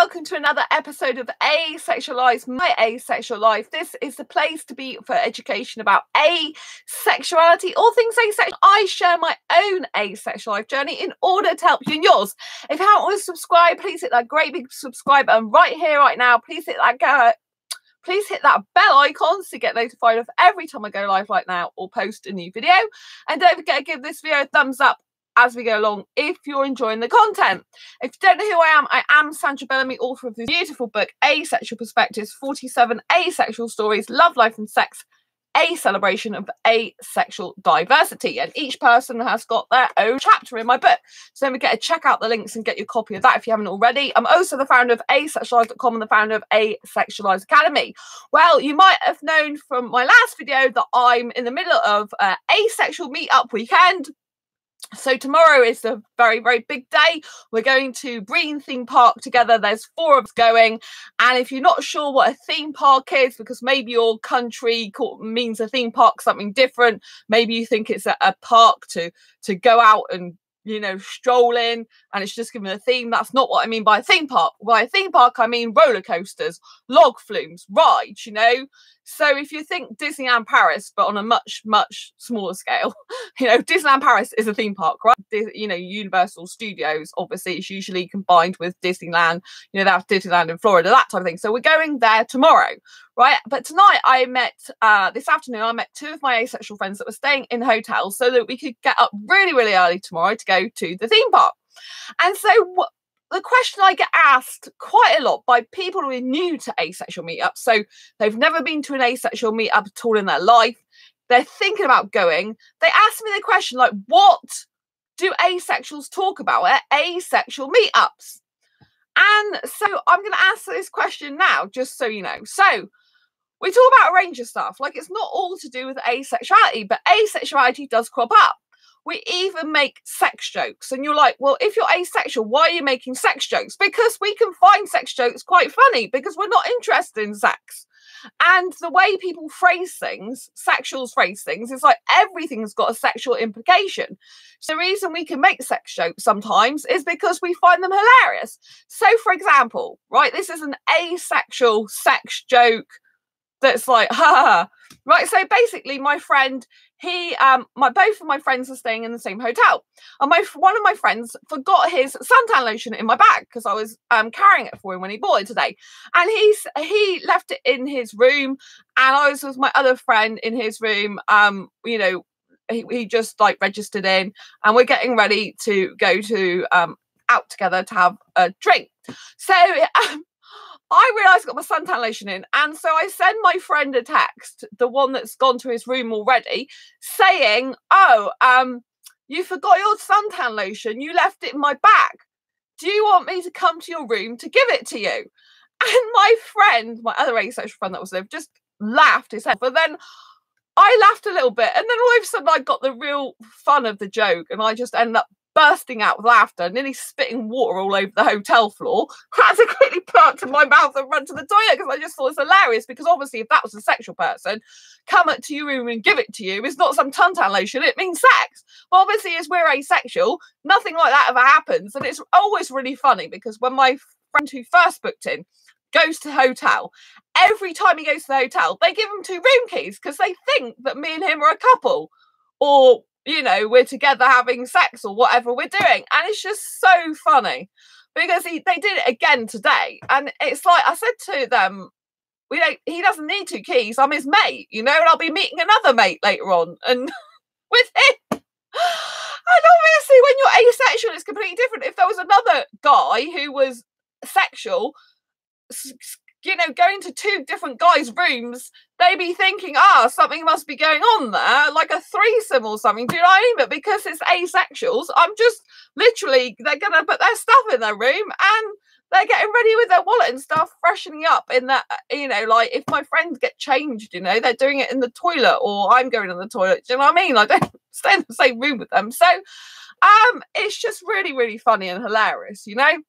welcome to another episode of Asexualized, my asexual life. This is the place to be for education about asexuality, all things asexual. I share my own asexual life journey in order to help you in yours. If you haven't already subscribed, please hit that great big subscribe button right here, right now. Please hit that bell icon to get notified of every time I go live right now or post a new video. And don't forget to give this video a thumbs up as we go along if you're enjoying the content. If you don't know who I am Sandra Bellamy, author of this beautiful book, Asexual Perspectives, 47 Asexual Stories, Love, Life and Sex, a celebration of asexual diversity. And each person has got their own chapter in my book. So don't forget to check out the links and get your copy of that if you haven't already. I'm also the founder of asexualise.com and the founder of Asexualise Academy. Well, you might have known from my last video that I'm in the middle of asexual meetup weekend. So tomorrow is a very, very big day. We're going to Green Theme Park together. There's 4 of us going. And if you're not sure what a theme park is, because maybe your country means a theme park something different, maybe you think it's a park to go out and, you know, stroll in, and it's just given a theme. That's not what I mean by a theme park. By a theme park, I mean roller coasters, log flumes, rides, you know. So if you think Disneyland Paris, but on a much, much smaller scale, you know, Disneyland Paris is a theme park, right? You know, Universal Studios, obviously, it's usually combined with Disneyland. You know, that's Disneyland in Florida, that type of thing. So we're going there tomorrow, right? But tonight this afternoon, I met 2 of my asexual friends that were staying in hotels so that we could get up really, really early tomorrow to go to the theme park. And so the question I get asked quite a lot by people who are new to asexual meetups, so they've never been to an asexual meetup at all in their life, they're thinking about going, they ask me the question like, what do asexuals talk about at asexual meetups? And so I'm going to answer this question now, just so you know. So we talk about a range of stuff, like it's not all to do with asexuality, but asexuality does crop up. We even make sex jokes. And you're like, well, if you're asexual, why are you making sex jokes? Because we can find sex jokes quite funny because we're not interested in sex. And the way people phrase things, sexuals phrase things, is like everything's got a sexual implication. So the reason we can make sex jokes sometimes is because we find them hilarious. So, for example, right, this is an asexual sex joke that's like, ha, right? So basically, my friend, both of my friends are staying in the same hotel, and one of my friends forgot his suntan lotion in my bag because I was carrying it for him when he bought it today, and he left it in his room, and I was with my other friend in his room. You know, he just like registered in, and we're getting ready to go to out together to have a drink. So I realised I got my suntan lotion in, and so I send my friend a text, the one that's gone to his room already, saying, oh, you forgot your suntan lotion, you left it in my bag. Do you want me to come to your room to give it to you? And my friend, my other asexual friend that was there, just laughed his head. But then I laughed a little bit, and then all of a sudden I got the real fun of the joke, and I just ended up bursting out with laughter, nearly spitting water all over the hotel floor. I had to quickly put it to my mouth and run to the toilet because I just thought it's hilarious, because obviously if that was a sexual person, come up to your room and give it to you, it's not some suntan lotion, it means sex. Well, obviously as we're asexual, nothing like that ever happens, and it's always really funny because when my friend who first booked in goes to the hotel, every time he goes to the hotel, they give him 2 room keys because they think that me and him are a couple, or you know, we're together having sex or whatever we're doing. And it's just so funny because they did it again today. And it's like, I said to them, he doesn't need 2 keys. I'm his mate, you know, and I'll be meeting another mate later on and with him. And obviously when you're asexual, it's completely different. If there was another guy who was sexual, you know, going to 2 different guys' rooms, they'd be thinking, something must be going on there, like a threesome or something. Do you know what I mean? But because it's asexuals, I'm just literally, they're going to put their stuff in their room and they're getting ready with their wallet and stuff, freshening up in that, you know, like if my friends get changed, you know, they're doing it in the toilet or I'm going in the toilet. Do you know what I mean? I don't stay in the same room with them. So it's just really, really funny and hilarious, you know?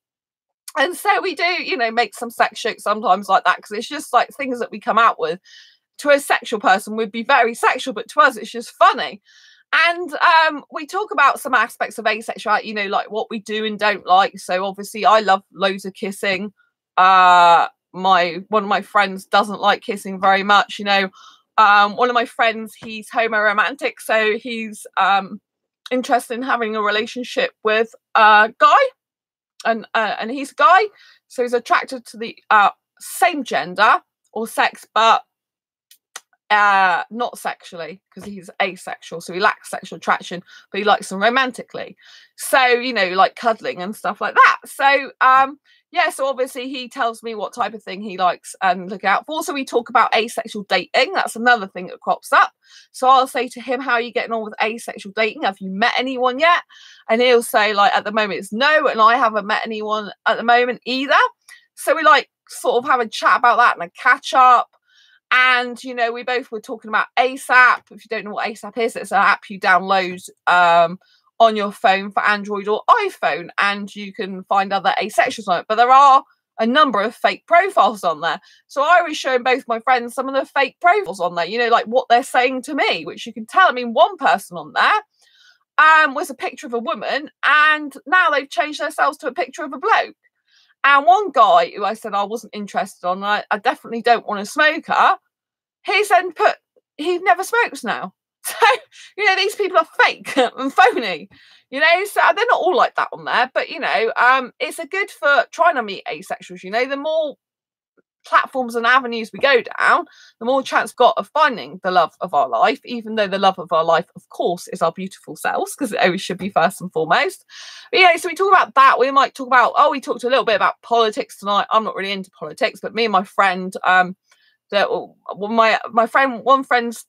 And so we do, you know, make some sex jokes sometimes like that because it's just like things that we come out with. To a sexual person would be very sexual, but to us it's just funny. And we talk about some aspects of asexuality, you know, like what we do and don't like. So obviously I love loads of kissing. one of my friends doesn't like kissing very much. You know, one of my friends, he's homo-romantic, so he's interested in having a relationship with a guy, and he's a guy, so he's attracted to the same gender or sex, but not sexually, because he's asexual, so he lacks sexual attraction, but he likes them romantically. So, you know, like cuddling and stuff like that. So yeah, so obviously he tells me what type of thing he likes and look out for. So we talk about asexual dating. That's another thing that crops up. So I'll say to him, how are you getting on with asexual dating? Have you met anyone yet? And he'll say, like, at the moment it's no, and I haven't met anyone at the moment either. So we like sort of have a chat about that and a catch up. And, you know, we both were talking about ASAP. If you don't know what ASAP is, it's an app you download on your phone for Android or iPhone, and you can find other asexuals on it. But there are a number of fake profiles on there. So I was showing both my friends some of the fake profiles on there, you know, like what they're saying to me, which you can tell. I mean, one person on there was a picture of a woman, and now they've changed themselves to a picture of a bloke. And one guy who I said I wasn't interested on, I definitely don't want a smoker, he's then put, he never smokes now. So, you know, these people are fake and phony, you know, so they're not all like that on there. But, you know, it's a good for trying to meet asexuals. You know, the more platforms and avenues we go down, the more chance we've got of finding the love of our life, even though the love of our life, of course, is our beautiful selves, because it always should be first and foremost. But yeah, so we talk about that. We might talk about, we talked a little bit about politics tonight. I'm not really into politics, but me and my friend, one friend's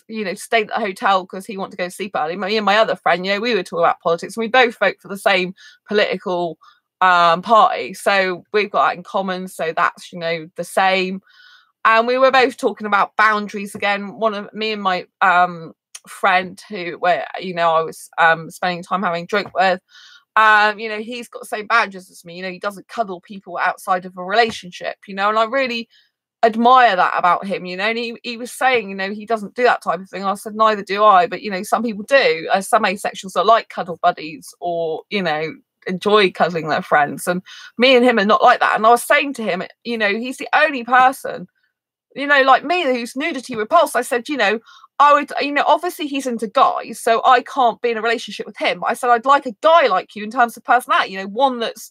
you know, stayed at the hotel because he wanted to go to sleep early. Me and my other friend, you know, we were talking about politics, and we both vote for the same political party, so we've got that in common, so that's, you know, the same. And we were both talking about boundaries again. Me and my friend where, you know, I was spending time having a drink with, you know, he's got the same boundaries as me. You know, he doesn't cuddle people outside of a relationship, you know, and I really admire that about him, you know. And he was saying, you know, he doesn't do that type of thing. I said, neither do I, but, you know, some people do. Some asexuals are like cuddle buddies, or, you know, enjoy cuddling their friends, and me and him are not like that. And I was saying to him, you know, he's the only person, you know, like me, who's nudity repulsed. I said, you know, I would, you know, obviously he's into guys, so I can't be in a relationship with him. I said, I'd like a guy like you in terms of personality, you know, one that's,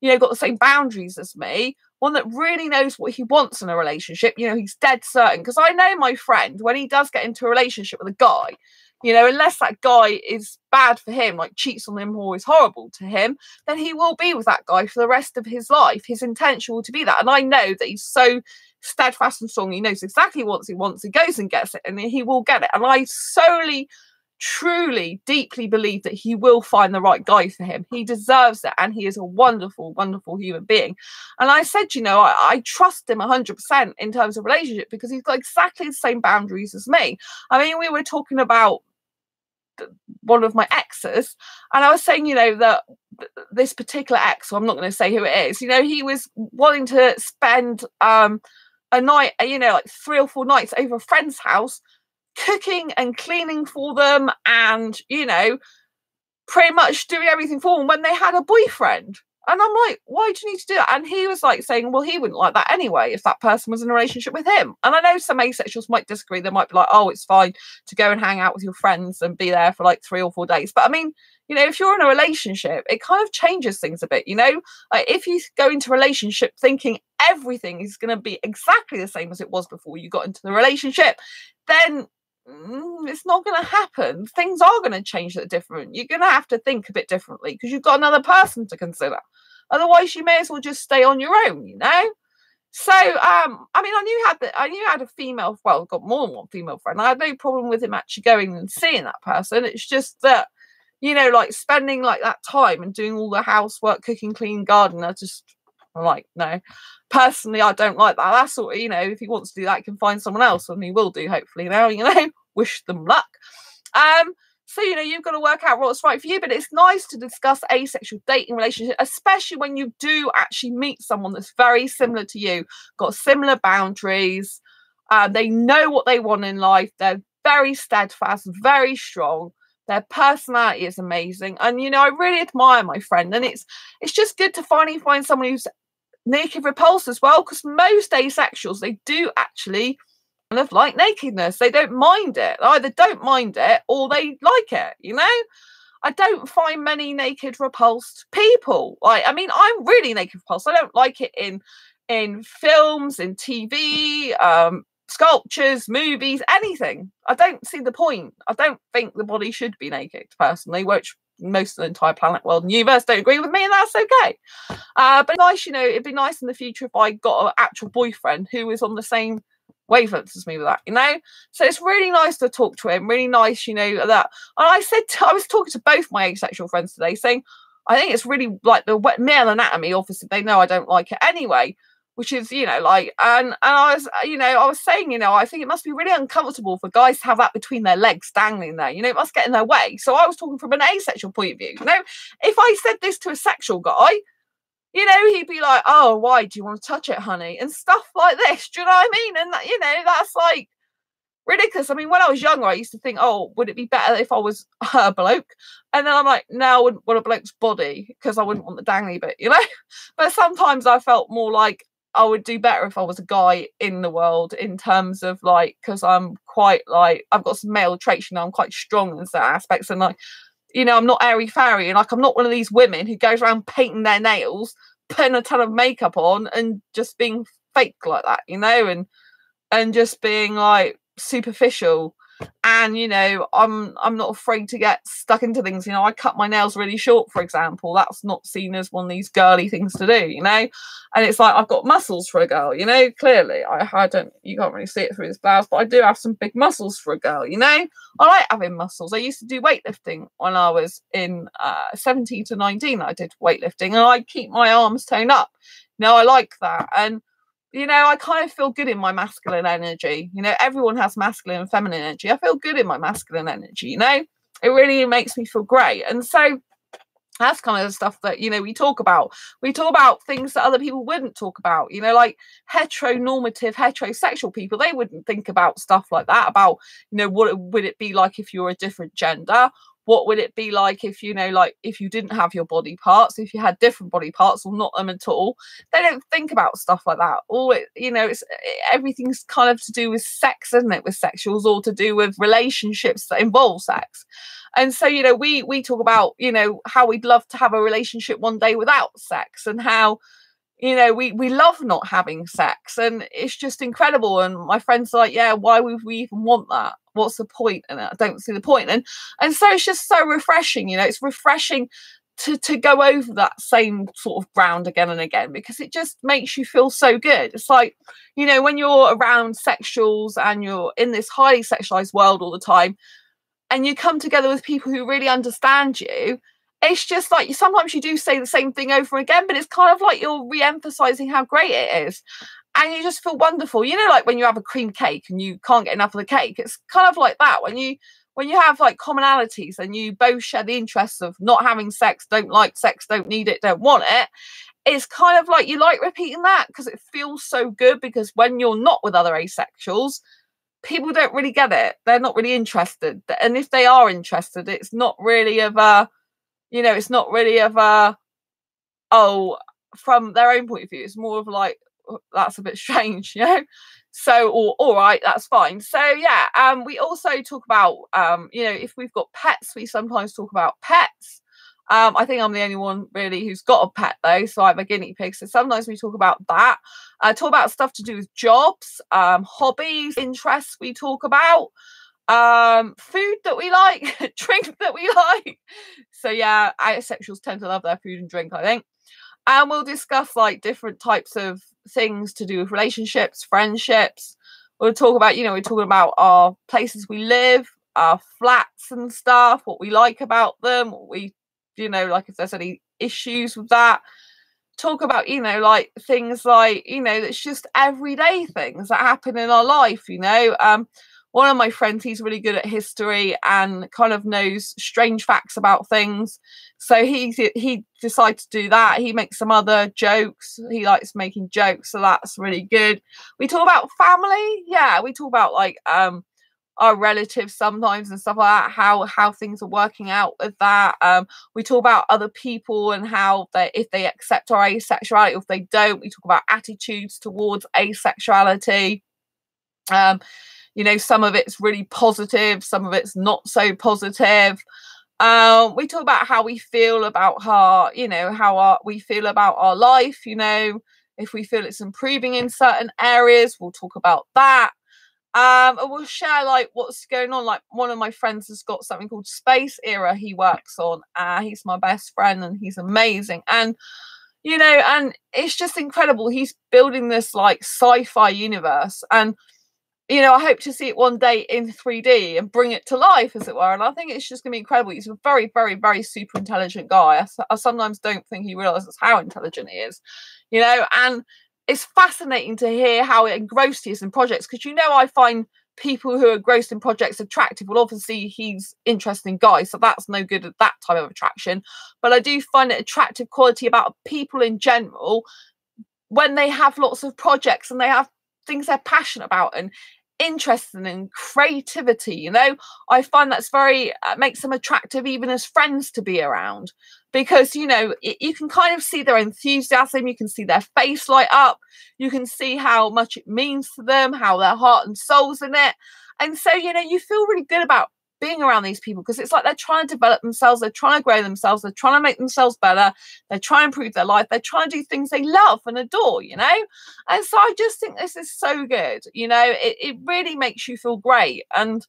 you know, got the same boundaries as me, one that really knows what he wants in a relationship. You know, he's dead certain, because I know my friend, when he does get into a relationship with a guy, you know, unless that guy is bad for him, like cheats on him or is horrible to him, then he will be with that guy for the rest of his life. His intention will to be that. And I know that he's so steadfast and strong. He knows exactly what he wants. He goes and gets it, and he will get it. And I solely, truly, deeply believe that he will find the right guy for him. He deserves it, and he is a wonderful, wonderful human being. And I said, you know, I trust him 100% in terms of relationship, because he's got exactly the same boundaries as me. I mean, we were talking about one of my exes, and I was saying, you know, that this particular ex, so I'm not going to say who it is, you know, he was wanting to spend a night, you know, like 3 or 4 nights over a friend's house, cooking and cleaning for them, and, you know, pretty much doing everything for them when they had a boyfriend. And I'm like, why do you need to do that? And he was like saying, well, he wouldn't like that anyway if that person was in a relationship with him. And I know some asexuals might disagree. They might be like, oh, it's fine to go and hang out with your friends and be there for like 3 or 4 days. But I mean, you know, if you're in a relationship, it kind of changes things a bit, you know. Like, if you go into a relationship thinking everything is going to be exactly the same as it was before you got into the relationship, then it's not going to happen. Things are going to change that different. You're going to have to think a bit differently, because you've got another person to consider. Otherwise, you may as well just stay on your own, you know. So, I mean, I knew you had a female. Well, I've got more than one female friend. I had no problem with him actually going and seeing that person. It's just that, you know, like spending like that time and doing all the housework, cooking, cleaning, garden. I'm like, no. Personally, I don't like that. That's sort of, you know, if he wants to do that, he can find someone else, and he will do, hopefully. Now, you know, wish them luck. So, you know, you've got to work out what's right for you. But it's nice to discuss asexual dating relationship, especially when you do actually meet someone that's very similar to you, got similar boundaries. They know what they want in life. They're very steadfast, very strong. Their personality is amazing. And, you know, I really admire my friend. And it's just good to finally find someone who's naked repulsed as well, because most asexuals, they do actually kind of like nakedness. They don't mind it. They either don't mind it or they like it, you know? I don't find many naked repulsed people. Like, I mean, I'm really naked repulsed. I don't like it in films, in TV, sculptures, movies, anything. I don't see the point. I don't think the body should be naked, personally, which most of the entire planet, world, and universe don't agree with me, and that's okay. But nice, you know, it'd be nice in the future if I got an actual boyfriend who is on the same wavelengths as me with that, you know. So it's really nice to talk to him, really nice, you know, that. And I was talking to both my asexual friends today, saying I think it's really like the male anatomy. Obviously, they know I don't like it anyway, which is, you know, like, and I was, you know, I was saying, you know, I think it must be really uncomfortable for guys to have that between their legs dangling there, you know, it must get in their way. So I was talking from an asexual point of view, you know. If I said this to a sexual guy, you know, he'd be like, oh, why do you want to touch it, honey? And stuff like this. Do you know what I mean? And, you know, that's like ridiculous. I mean, when I was younger, I used to think, oh, would it be better if I was a bloke? And then I'm like, no, I wouldn't want a bloke's body because I wouldn't want the dangly bit, you know? But sometimes I felt more like I would do better if I was a guy in the world, in terms of like, because I'm quite like, I've got some male traits, you know, I'm quite strong in certain aspects, and like, you know, I'm not airy fairy, and like I'm not one of these women who goes around painting their nails, putting a ton of makeup on, and just being fake like that, you know, and just being like superficial. And, you know, I'm not afraid to get stuck into things. You know, I cut my nails really short, for example. That's not seen as one of these girly things to do, you know. And it's like, I've got muscles for a girl, you know, clearly. I don't, you can't really see it through this blouse, but I do have some big muscles for a girl, you know. I like having muscles. I used to do weightlifting when I was in 17 to 19. I did weightlifting, and I keep my arms toned up. You know, I like that. And you know, I kind of feel good in my masculine energy. You know, everyone has masculine and feminine energy. I feel good in my masculine energy, you know. It really makes me feel great. And so that's kind of the stuff that, you know, we talk about. We talk about things that other people wouldn't talk about, you know, like heteronormative, heterosexual people. They wouldn't think about stuff like that, about, you know, what would it be like if you're a different gender? What would it be like if, you know, like if you didn't have your body parts, if you had different body parts or not them at all? They don't think about stuff like that. Or, you know, everything's kind of to do with sex, isn't it, with sexuals, or to do with relationships that involve sex. And so, you know, we talk about, you know, how we'd love to have a relationship one day without sex, and how, you know, we love not having sex, and it's just incredible. And my friends are like, yeah, why would we even want that? What's the point in it? I don't see the point. And so it's just so refreshing, you know, it's refreshing to go over that same sort of ground again and again, because it just makes you feel so good. It's like, you know, when you're around sexuals and you're in this highly sexualized world all the time, and you come together with people who really understand you, it's just like, sometimes you do say the same thing over again, but it's kind of like you're re-emphasizing how great it is. And you just feel wonderful. You know, like when you have a cream cake and you can't get enough of the cake, it's kind of like that. When you have like commonalities and you both share the interests of not having sex, don't like sex, don't need it, don't want it, it's kind of like you like repeating that, because it feels so good. Because when you're not with other asexuals, people don't really get it. They're not really interested. And if they are interested, it's not really of a, you know, it's not really of a, oh, from their own point of view. It's more of like, that's a bit strange, you know. So, or all right, that's fine. So yeah, we also talk about, you know, if we've got pets, we sometimes talk about pets. I think I'm the only one really who's got a pet though, so I have a guinea pig. So sometimes we talk about that. Talk about stuff to do with jobs, hobbies, interests. We talk about food that we like, drink that we like. So yeah, asexuals tend to love their food and drink, I think. And we'll discuss like different types of things to do with relationships, friendships. We'll talk about, you know, we're talking about our places we live, our flats and stuff, what we like about them, what we, you know, like if there's any issues with that. Talk about, you know, like things like, you know, that's just everyday things that happen in our life, you know. One of my friends, he's really good at history and kind of knows strange facts about things. So he decided to do that. He makes some other jokes. He likes making jokes, so that's really good. We talk about family. Yeah, we talk about like our relatives sometimes and stuff like that, how things are working out with that. We talk about other people and how if they accept our asexuality or if they don't. We talk about attitudes towards asexuality. You know, some of it's really positive, some of it's not so positive. We talk about how we feel about we feel about our life, you know, if we feel it's improving in certain areas, we'll talk about that. And we'll share like what's going on. Like one of my friends has got something called Space Era he works on. He's my best friend and he's amazing. And you know, and it's just incredible. He's building this like sci-fi universe, and you know, I hope to see it one day in 3D and bring it to life, as it were. And I think it's just going to be incredible. He's a very, very, very super intelligent guy. I sometimes don't think he realizes how intelligent he is, you know, and it's fascinating to hear how engrossed he is in projects. Because, you know, I find people who are engrossed in projects attractive. Well, obviously, he's interesting guy, so that's no good at that type of attraction. But I do find it attractive quality about people in general when they have lots of projects and they have things they're passionate about and interested in, creativity, you know. I find that's very makes them attractive even as friends to be around, because you know you can kind of see their enthusiasm, you can see their face light up, you can see how much it means to them, how their heart and soul's in it. And so you know you feel really good about being around these people, because it's like they're trying to develop themselves, they're trying to grow themselves, they're trying to make themselves better, they're trying to improve their life, they're trying to do things they love and adore, you know. And so I just think this is so good, you know. It really makes you feel great. And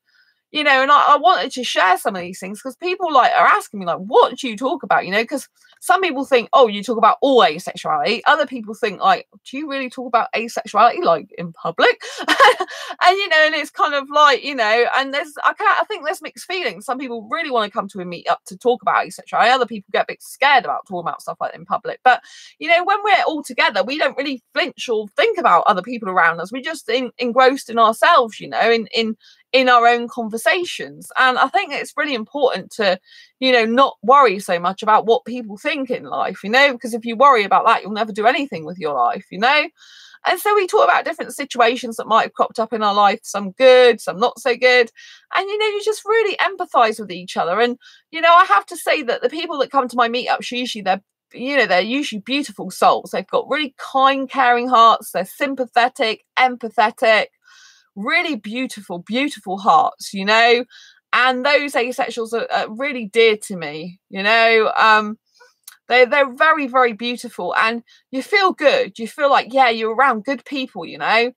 you know, and I wanted to share some of these things because people like are asking me like, what do you talk about, you know? Because some people think, oh, you talk about all asexuality. Other people think like, do you really talk about asexuality like in public? And you know, and it's kind of like, you know, and I think there's mixed feelings. Some people really want to come to a meetup to talk about asexuality. Other people get a bit scared about talking about stuff like that in public. But you know, when we're all together, we don't really flinch or think about other people around us. We're just engrossed in ourselves, you know, in our own conversations. And I think it's really important to, you know, not worry so much about what people think in life, you know, because if you worry about that, you'll never do anything with your life, you know. And so we talk about different situations that might have cropped up in our life, some good, some not so good. And, you know, you just really empathize with each other. And, you know, I have to say that the people that come to my meetups, usually they're usually beautiful souls. They've got really kind, caring hearts. They're sympathetic, empathetic, really beautiful, beautiful hearts, you know. And those asexuals are really dear to me, you know. They're very, very beautiful, and you feel good. You feel like, yeah, you're around good people, you know,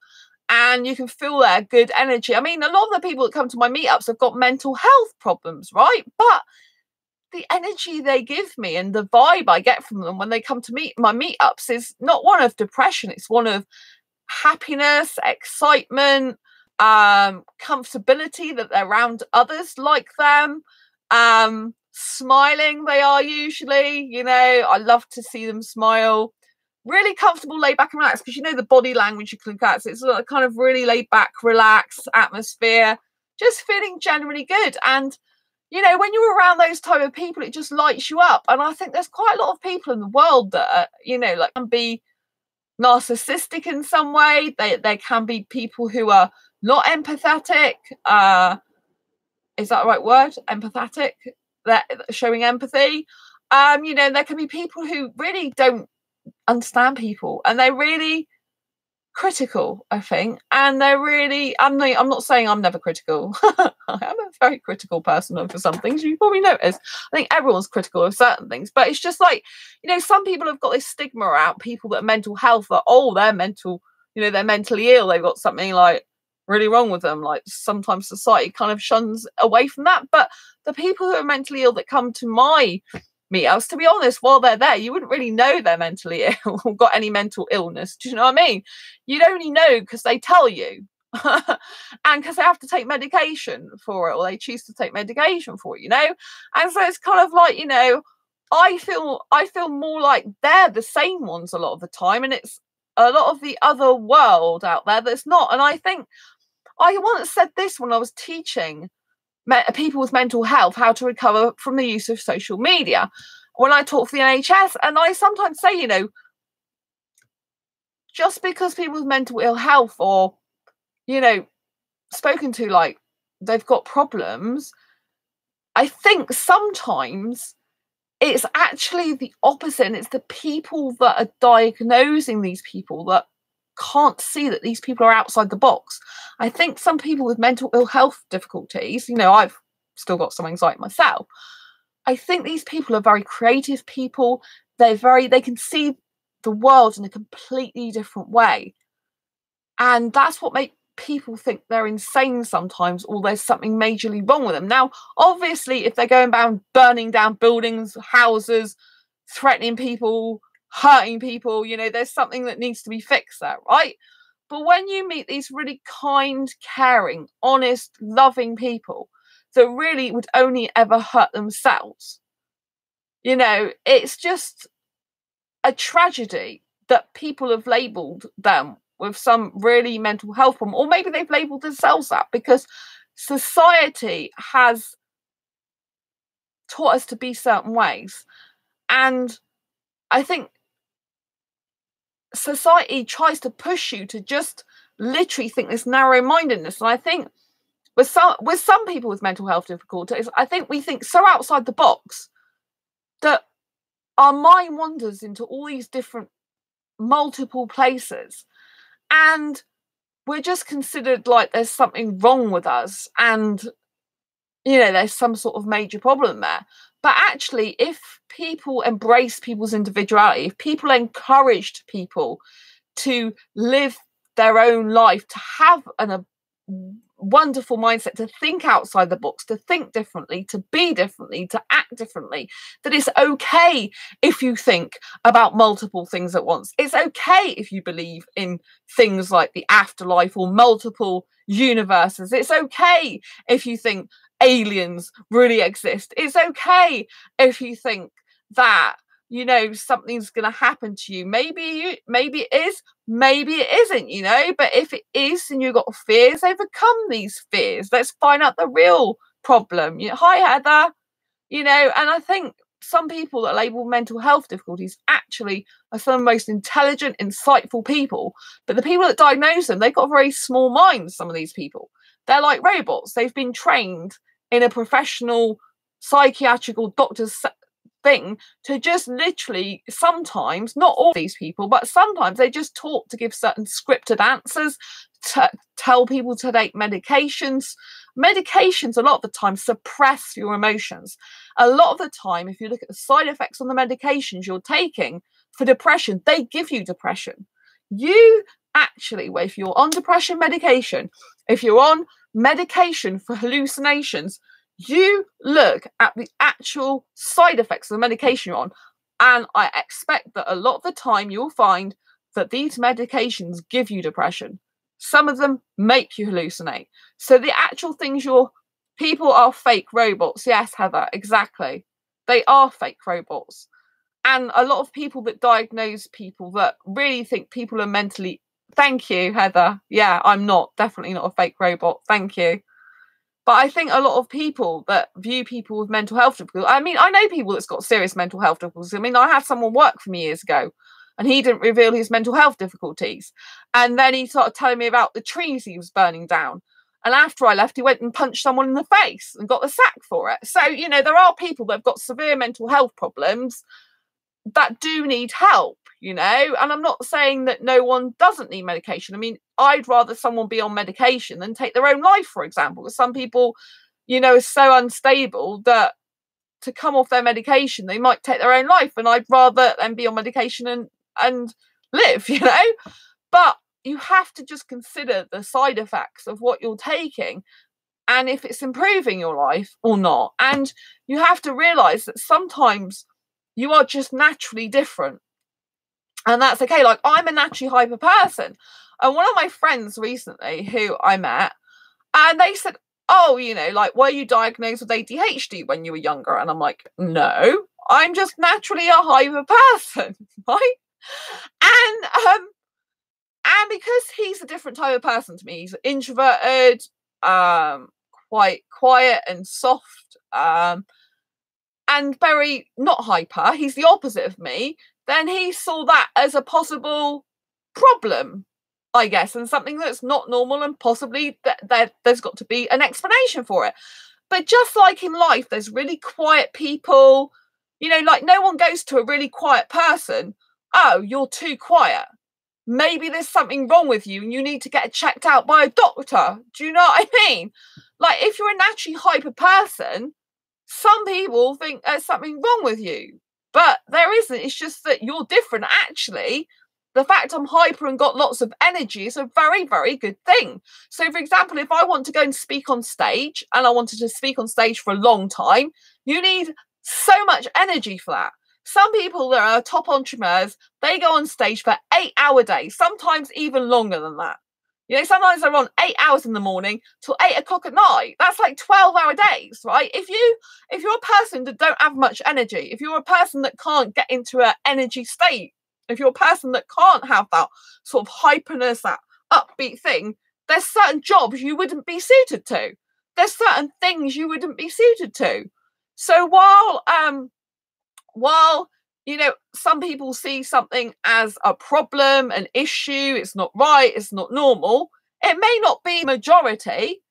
and you can feel their good energy. I mean, a lot of the people that come to my meetups have got mental health problems, right? But the energy they give me and the vibe I get from them when they come to my meetups is not one of depression. It's one of happiness, excitement, comfortability, that they're around others like them, smiling they are usually, you know. I love to see them smile, really comfortable, laid back and relaxed, because you know the body language you can look at, so it's a kind of really laid back, relaxed atmosphere, just feeling generally good. And you know, when you're around those type of people, it just lights you up. And I think there's quite a lot of people in the world that are, you know, like can be narcissistic in some way. They can be people who are not empathetic. Is that the right word? Empathetic? That showing empathy. You know, there can be people who really don't understand people, and they're really critical, I think. And they're really, I'm not saying I'm never critical. I am a very critical person for some things. You probably notice. I think everyone's critical of certain things, but it's just like, you know, some people have got this stigma around people that are mental health, that, oh, they're mental, you know, they're mentally ill, they've got something like really wrong with them. Like sometimes society kind of shuns away from that. But the people who are mentally ill that come to my meetups, to be honest, while they're there, you wouldn't really know they're mentally ill or got any mental illness. Do you know what I mean? You'd only know because they tell you. And because they have to take medication for it, or they choose to take medication for it, you know. And so it's kind of like, you know, I feel more like they're the same ones a lot of the time, and it's a lot of the other world out there that's not. And I think I once said this when I was teaching people with mental health how to recover from the use of social media when I talk for the NHS. And I sometimes say, you know, just because people with mental ill health, or, you know, spoken to like they've got problems, I think sometimes it's actually the opposite, and it's the people that are diagnosing these people that can't see that these people are outside the box. I think some people with mental ill health difficulties, you know, I've still got some anxiety myself. I think these people are very creative people. They can see the world in a completely different way. And that's what makes people think they're insane sometimes, or there's something majorly wrong with them. Now, obviously, if they're going around burning down buildings, houses, threatening people, hurting people, you know, there's something that needs to be fixed there, right? But when you meet these really kind, caring, honest, loving people that really would only ever hurt themselves, you know, it's just a tragedy that people have labelled them with some really mental health problem, or maybe they've labelled themselves that, because society has taught us to be certain ways. And I think society tries to push you to just literally think this narrow-mindedness. And I think with some people with mental health difficulties, I think we think so outside the box that our mind wanders into all these different multiple places, and we're just considered like there's something wrong with us, and you know, there's some sort of major problem there. But actually, if people embrace people's individuality, if people encouraged people to live their own life, to have a wonderful mindset, to think outside the box, to think differently, to be differently, to act differently, that it's okay if you think about multiple things at once. It's okay if you believe in things like the afterlife or multiple universes. It's okay if you think aliens really exist. It's okay if you think that, you know, something's going to happen to you. Maybe it is, maybe it isn't, you know, but if it is and you've got fears, overcome these fears. Let's find out the real problem. You know, hi Heather, you know. And I think some people that label mental health difficulties actually are some of the most intelligent, insightful people, but the people that diagnose them, they've got very small minds. Some of these people, they're like robots. They've been trained in a professional psychiatrical doctor's thing to just literally, sometimes, not all these people, but sometimes they just taught to give certain scripted answers, to tell people to take medications. Medications a lot of the time suppress your emotions. A lot of the time, if you look at the side effects on the medications you're taking for depression, they give you depression. You actually, if you're on depression medication, if you're on medication for hallucinations, you look at the actual side effects of the medication you're on, and I expect that a lot of the time you'll find that these medications give you depression. Some of them make you hallucinate. So the actual things people are fake robots. Yes, Heather, exactly. They are fake robots. And a lot of people that diagnose people that really think people are mentally... Thank you, Heather. Yeah, I'm definitely not a fake robot. Thank you. But I think a lot of people that view people with mental health difficulties, I mean, I know people that's got serious mental health difficulties. I mean, I had someone work for me years ago, and he didn't reveal his mental health difficulties. And then he started telling me about the trees he was burning down. And after I left, he went and punched someone in the face and got the sack for it. So, you know, there are people that have got severe mental health problems that do need help, you know. And I'm not saying that no one doesn't need medication. I mean, I'd rather someone be on medication than take their own life, for example, because some people, you know, are so unstable that to come off their medication, they might take their own life. And I'd rather them be on medication and live, you know. But you have to just consider the side effects of what you're taking and if it's improving your life or not. And you have to realize that sometimes you are just naturally different, and that's okay. Like, I'm a naturally hyper person, and one of my friends recently who I met, and they said, oh, you know, like, were you diagnosed with ADHD when you were younger? And I'm like, no, I'm just naturally a hyper person, right? And because he's a different type of person to me, he's introverted, quite quiet and soft, and very not hyper, he's the opposite of me, then he saw that as a possible problem. I guess, and something that's not normal, and possibly there's got to be an explanation for it. But just like in life, there's really quiet people, you know, like no one goes to a really quiet person, oh, you're too quiet. Maybe there's something wrong with you and you need to get checked out by a doctor. Do you know what I mean? Like if you're a naturally hyper person, some people think there's something wrong with you, but there isn't. It's just that you're different. Actually, the fact I'm hyper and got lots of energy is a very, very good thing. So, for example, if I want to go and speak on stage, and I wanted to speak on stage for a long time, you need so much energy for that. Some people that are top entrepreneurs, they go on stage for 8-hour days, sometimes even longer than that. You know, sometimes they're on 8 hours in the morning till 8 o'clock at night. That's like 12-hour days, right? If you're a person that don't have much energy, if you're a person that can't get into an energy state, if you're a person that can't have that sort of hyperness, that upbeat thing, there's certain jobs you wouldn't be suited to. There's certain things you wouldn't be suited to. So while you know, some people see something as a problem, an issue, it's not right, it's not normal, it may not be majority,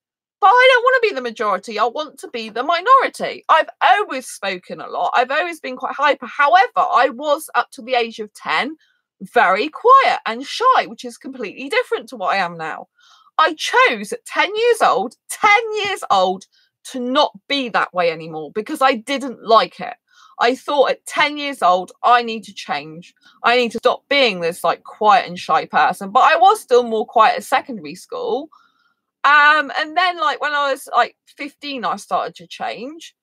but I don't want to be the majority. I want to be the minority. I've always spoken a lot. I've always been quite hyper. However, I was up to the age of 10 very quiet and shy, which is completely different to what I am now. I chose at 10 years old, to not be that way anymore because I didn't like it. I thought at 10 years old, I need to change. I need to stop being this like quiet and shy person. But I was still more quiet at secondary school. And then like when I was like 15, I started to change.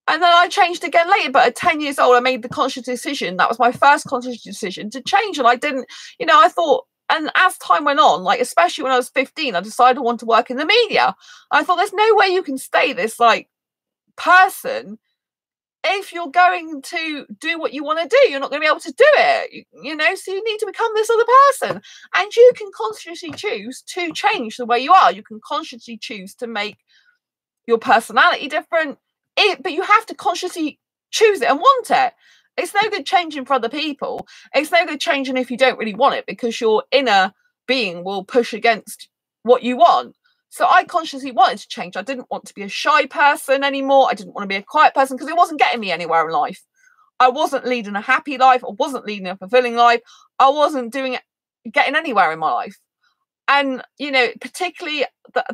And then I changed again later. But at 10 years old, I made the conscious decision. That was my first conscious decision to change. And I didn't, you know, I thought, and as time went on, like especially when I was 15, I decided I want to work in the media. I thought there's no way you can stay this like person if you're going to do what you want to do. You're not going to be able to do it, you know, so you need to become this other person. And you can consciously choose to change the way you are. You can consciously choose to make your personality different, but you have to consciously choose it and want it. It's no good changing for other people. It's no good changing if you don't really want it, because your inner being will push against what you want. So I consciously wanted to change. I didn't want to be a shy person anymore. I didn't want to be a quiet person because it wasn't getting me anywhere in life. I wasn't leading a happy life. I wasn't leading a fulfilling life. I wasn't getting anywhere in my life. And, you know, particularly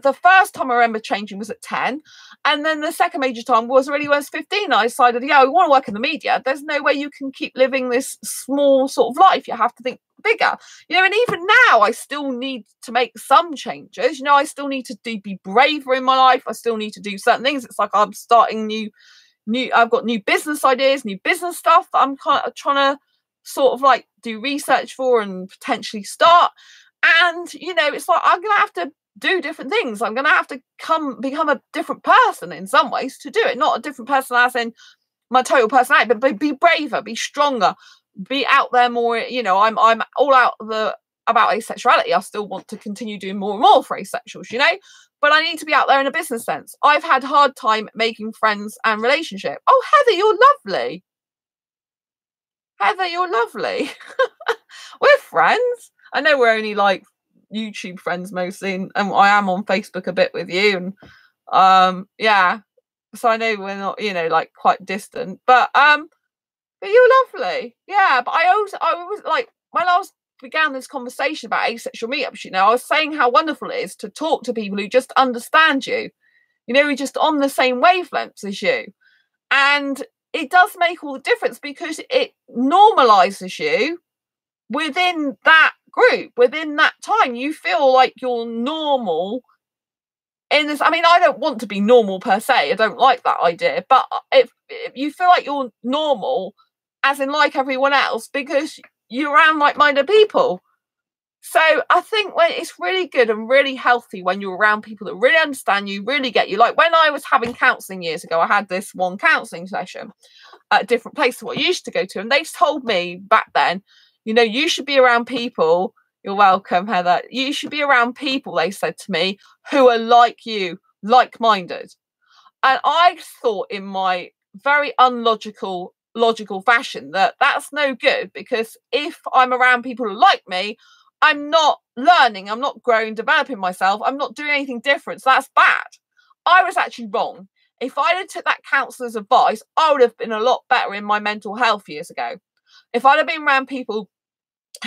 the first time I remember changing was at 10. And then the second major time was really when I was 15. I decided, yeah, I want to work in the media. There's no way you can keep living this small sort of life. You have to think bigger. You know, and even now I still need to make some changes. You know, I still need to be braver in my life. I still need to do certain things. It's like I'm starting I've got new business ideas, new business stuff that I'm kind of trying to sort of like do research for and potentially start. And, you know, it's like I'm going to have to do different things. I'm going to have to become a different person in some ways to do it. Not a different person as in my total personality, but be braver, be stronger, be out there more. You know, I'm all out about asexuality. I still want to continue doing more and more for asexuals, you know, but I need to be out there in a business sense. I've had a hard time making friends and relationship. Oh, Heather, you're lovely. Heather, you're lovely. We're friends. I know we're only like YouTube friends mostly, and I am on Facebook a bit with you, and yeah, so I know we're not, you know, like quite distant, but you're lovely. Yeah, but I was like, when I began this conversation about asexual meetups, you know, I was saying how wonderful it is to talk to people who just understand you, you know, who are just on the same wavelengths as you. And it does make all the difference because it normalizes you within that group, within that time. You feel like you're normal in this. I mean, I don't want to be normal per se. I don't like that idea. But if you feel like you're normal, as in like everyone else, because you're around like-minded people. So I think when it's really good and really healthy when you're around people that really understand you, really get you. Like when I was having counselling years ago, I had this one counselling session at a different place to what I used to go to. And they told me back then, you know, you should be around people. You're welcome, Heather. You should be around people, they said to me, who are like you, like-minded. And I thought in my very logical fashion that that's no good, because if I'm around people who like me, I'm not learning, I'm not growing, developing myself, I'm not doing anything different. So that's bad. I was actually wrong. If I'd have took that counsellor's advice, I would have been a lot better in my mental health years ago. If I'd have been around people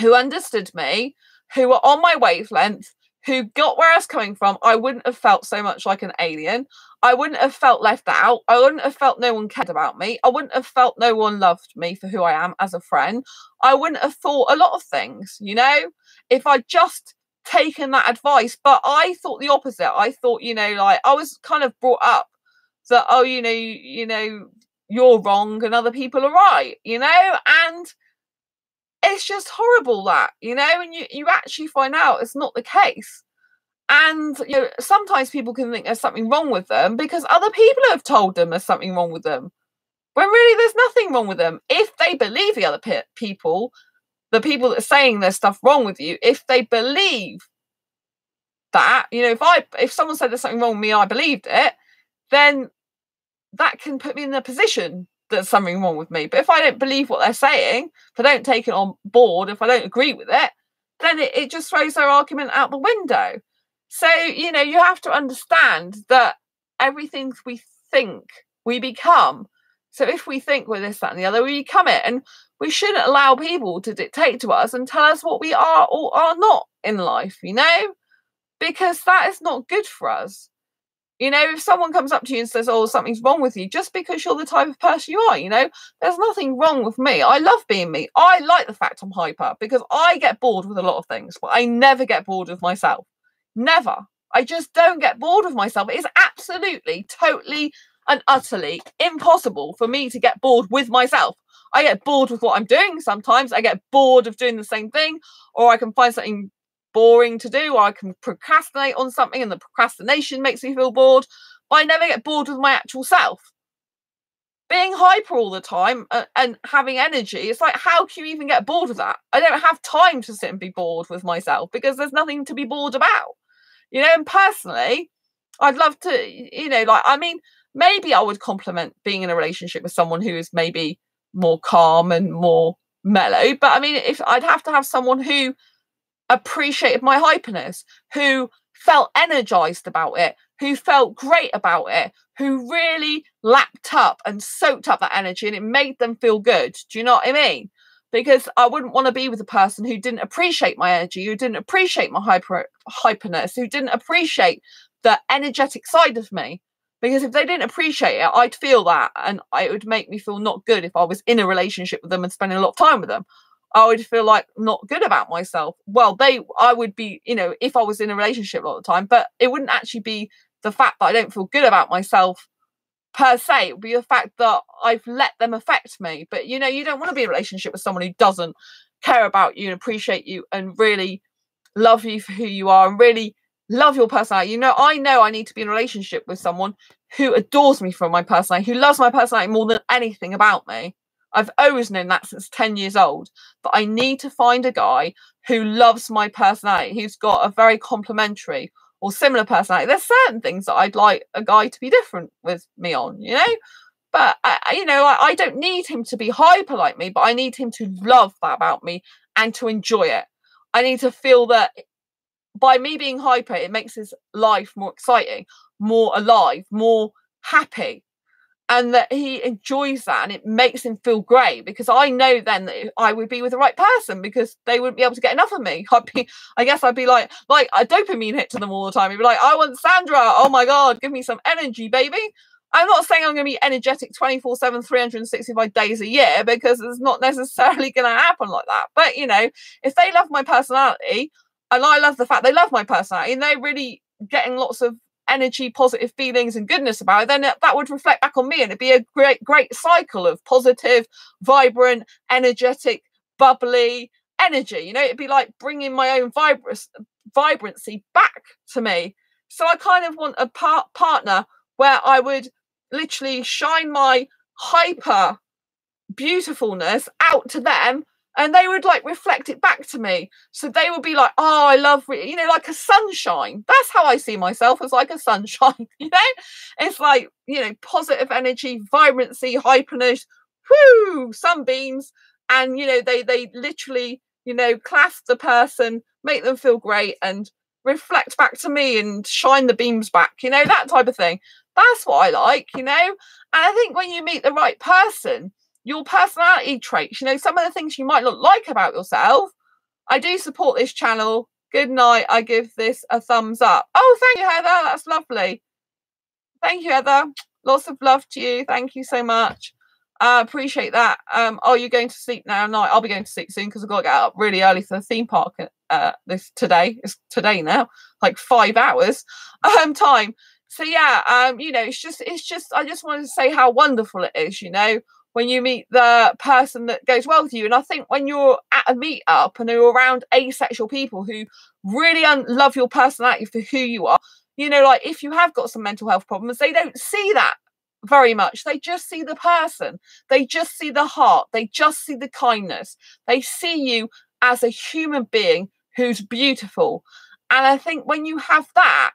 who understood me, who were on my wavelength, who got where I was coming from, I wouldn't have felt so much like an alien. I wouldn't have felt left out. I wouldn't have felt no one cared about me. I wouldn't have felt no one loved me for who I am as a friend. I wouldn't have thought a lot of things, you know, if I'd just taken that advice. But I thought the opposite. I thought, you know, like I was kind of brought up that, oh, you know, you're wrong and other people are right, you know, and it's just horrible that, you know, and you actually find out it's not the case. And, you know, sometimes people can think there's something wrong with them because other people have told them there's something wrong with them, when really there's nothing wrong with them. If they believe the other people, the people that are saying there's stuff wrong with you, if they believe that, you know, if someone said there's something wrong with me, I believed it, then that can put me in a position there's something wrong with me. But if I don't believe what they're saying, if I don't take it on board, if I don't agree with it, then it just throws their argument out the window. So, you know, you have to understand that everything we think, we become. So if we think we're this, that, and the other, we become it. And we shouldn't allow people to dictate to us and tell us what we are or are not in life, you know, because that is not good for us. You know, if someone comes up to you and says, oh, something's wrong with you, just because you're the type of person you are, you know, there's nothing wrong with me. I love being me. I like the fact I'm hyper because I get bored with a lot of things, but I never get bored with myself. Never. I just don't get bored with myself. It's absolutely, totally and utterly impossible for me to get bored with myself. I get bored with what I'm doing sometimes. I get bored of doing the same thing, or I can find something boring to do, or I can procrastinate on something and the procrastination makes me feel bored, but I never get bored with my actual self. Being hyper all the time and having energy, it's like, how can you even get bored of that? I don't have time to sit and be bored with myself because there's nothing to be bored about, you know. And personally, I'd love to, you know, like, I mean, maybe I would compliment being in a relationship with someone who is maybe more calm and more mellow, but I mean, if I'd have to have someone who appreciated my hyperness, who felt energized about it, who felt great about it, who really lapped up and soaked up that energy and it made them feel good. Do you know what I mean? Because I wouldn't want to be with a person who didn't appreciate my energy, who didn't appreciate my hyperness, who didn't appreciate the energetic side of me. Because if they didn't appreciate it, I'd feel that, and it would make me feel not good if I was in a relationship with them and spending a lot of time with them. I would feel like not good about myself. Well, I would be, you know, if I was in a relationship a lot of the time, but it wouldn't actually be the fact that I don't feel good about myself per se. It would be the fact that I've let them affect me. But, you know, you don't want to be in a relationship with someone who doesn't care about you and appreciate you and really love you for who you are and really love your personality. You know I need to be in a relationship with someone who adores me for my personality, who loves my personality more than anything about me. I've always known that since 10 years old, but I need to find a guy who loves my personality, who's got a very complementary or similar personality. There's certain things that I'd like a guy to be different with me on, you know, but I don't need him to be hyper like me, but I need him to love that about me and to enjoy it. I need to feel that by me being hyper, it makes his life more exciting, more alive, more happy. And that he enjoys that and it makes him feel great, because I know then that I would be with the right person because they wouldn't be able to get enough of me. I guess I'd be like a dopamine hit to them all the time. He'd be like, I want Sandra. Oh my God, give me some energy, baby. I'm not saying I'm going to be energetic 24/7, 365 days a year, because it's not necessarily going to happen like that. But, you know, if they love my personality and I love the fact they love my personality and they're really getting lots of energy, positive feelings and goodness about it, then that would reflect back on me and it'd be a great cycle of positive, vibrant, energetic, bubbly energy. You know, it'd be like bringing my own vibrancy back to me. So I kind of want a partner where I would literally shine my hyper beautifuln's out to them and they would like reflect it back to me. So they would be like, oh, I love, you know, like a sunshine. That's how I see myself, as like a sunshine, you know? It's like, you know, positive energy, vibrancy, hyperness, whoo, sunbeams. And, you know, they literally, you know, clasp the person make them feel great and reflect back to me and shine the beams back, you know, that type of thing. That's what I like, you know. And I think when you meet the right person, your personality traits, you know, some of the things you might not like about yourself. I do support this channel. Good night. I give this a thumbs up. Oh, thank you, Heather. That's lovely. Thank you, Heather. Lots of love to you. Thank you so much. Appreciate that. Oh, you're going to sleep now? No, I'll be going to sleep soon because I've got to get up really early for the theme park today. It's today now, like 5 hours time. So yeah, you know, it's just I just wanted to say how wonderful it is, you know, when you meet the person that goes well with you. And I think when you're at a meetup and you're around asexual people who really love your personality for who you are, you know, like if you have got some mental health problems, they don't see that very much. They just see the person. They just see the heart. They just see the kindness. They see you as a human being who's beautiful. And I think when you have that,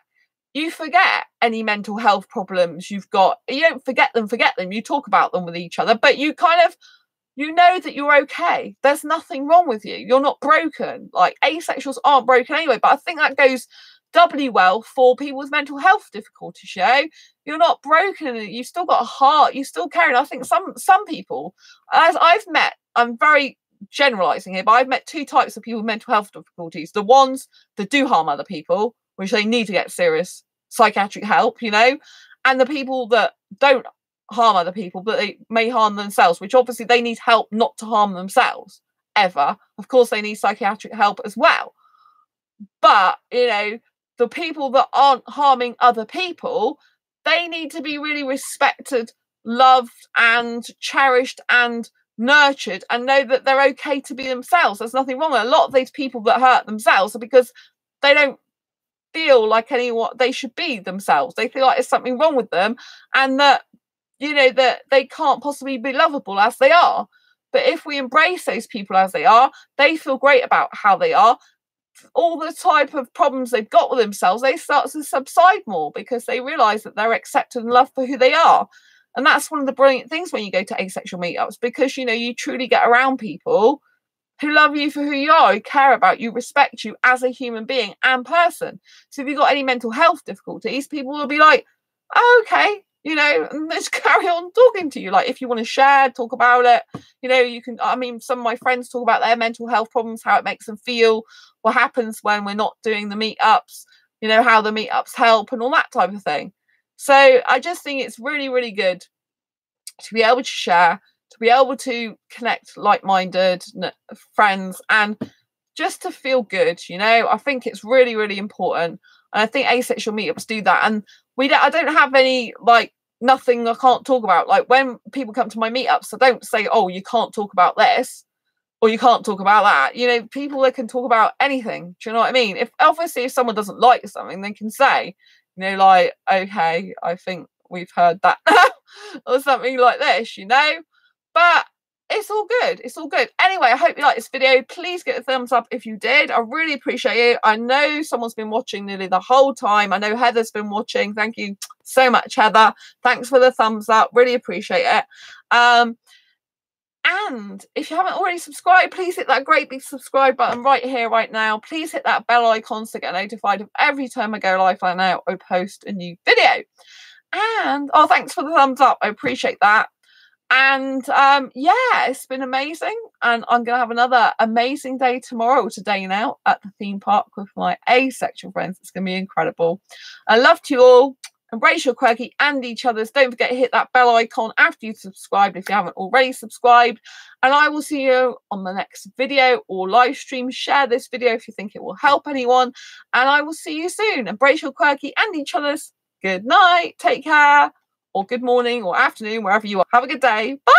you forget any mental health problems you've got. You don't forget them. You talk about them with each other, but you kind of, you know that you're okay. There's nothing wrong with you. You're not broken. Like asexuals aren't broken anyway, but I think that goes doubly well for people with mental health difficulties. You know, you're not broken. You've still got a heart. You still care. And I think some people, as I've met, I'm very generalizing here, but I've met 2 types of people with mental health difficulties. The ones that do harm other people, which they need to get serious psychiatric help, you know, and the people that don't harm other people, but they may harm themselves, which obviously they need help not to harm themselves ever. Of course, they need psychiatric help as well. But, you know, the people that aren't harming other people, they need to be really respected, loved and cherished and nurtured, and know that they're okay to be themselves. There's nothing wrong with it. A lot of these people that hurt themselves are because they don't feel like they should be themselves. They feel like there's something wrong with them, and that, you know, that they can't possibly be lovable as they are. But if we embrace those people as they are, they feel great about how they are. All the type of problems they've got with themselves, they start to subside more because they realize that they're accepted and loved for who they are. And that's one of the brilliant things when you go to asexual meetups, because, you know, you truly get around people who love you for who you are, who care about you, respect you as a human being and person. So if you've got any mental health difficulties, people will be like, oh, okay, you know, and let's carry on talking to you. Like if you want to share, talk about it, you know, you can. I mean, some of my friends talk about their mental health problems, how it makes them feel, what happens when we're not doing the meetups, you know, how the meetups help and all that type of thing. So I just think it's really, really good to be able to share, to be able to connect like-minded friends, and just to feel good, you know. I think it's really, really important, and I think asexual meetups do that. And I don't have any, like, nothing I can't talk about. Like when people come to my meetups, I don't say, oh, you can't talk about this or you can't talk about that. You know, people, they can talk about anything. Do you know what I mean? If obviously if someone doesn't like something, they can say, you know, like, okay, I think we've heard that or something like this, you know. But it's all good. It's all good. Anyway, I hope you like this video. Please get a thumbs up if you did. I really appreciate it. I know someone's been watching nearly the whole time. I know Heather's been watching. Thank you so much, Heather. Thanks for the thumbs up. Really appreciate it. And if you haven't already subscribed, please hit that great big subscribe button right here, right now. Please hit that bell icon to get notified of every time I go live and out or post a new video. And, oh, thanks for the thumbs up. I appreciate that. And yeah, it's been amazing, and I'm gonna have another amazing day tomorrow, today now, at the theme park with my asexual friends. It's gonna be incredible. I love to you all. Embrace your quirky and each other's. Don't forget to hit that bell icon after you've subscribed if you haven't already subscribed, and I will see you on the next video or live stream. Share this video if you think it will help anyone, and I will see you soon. Embrace your quirky and each other's. Good night, take care, or good morning or afternoon, wherever you are. Have a good day. Bye.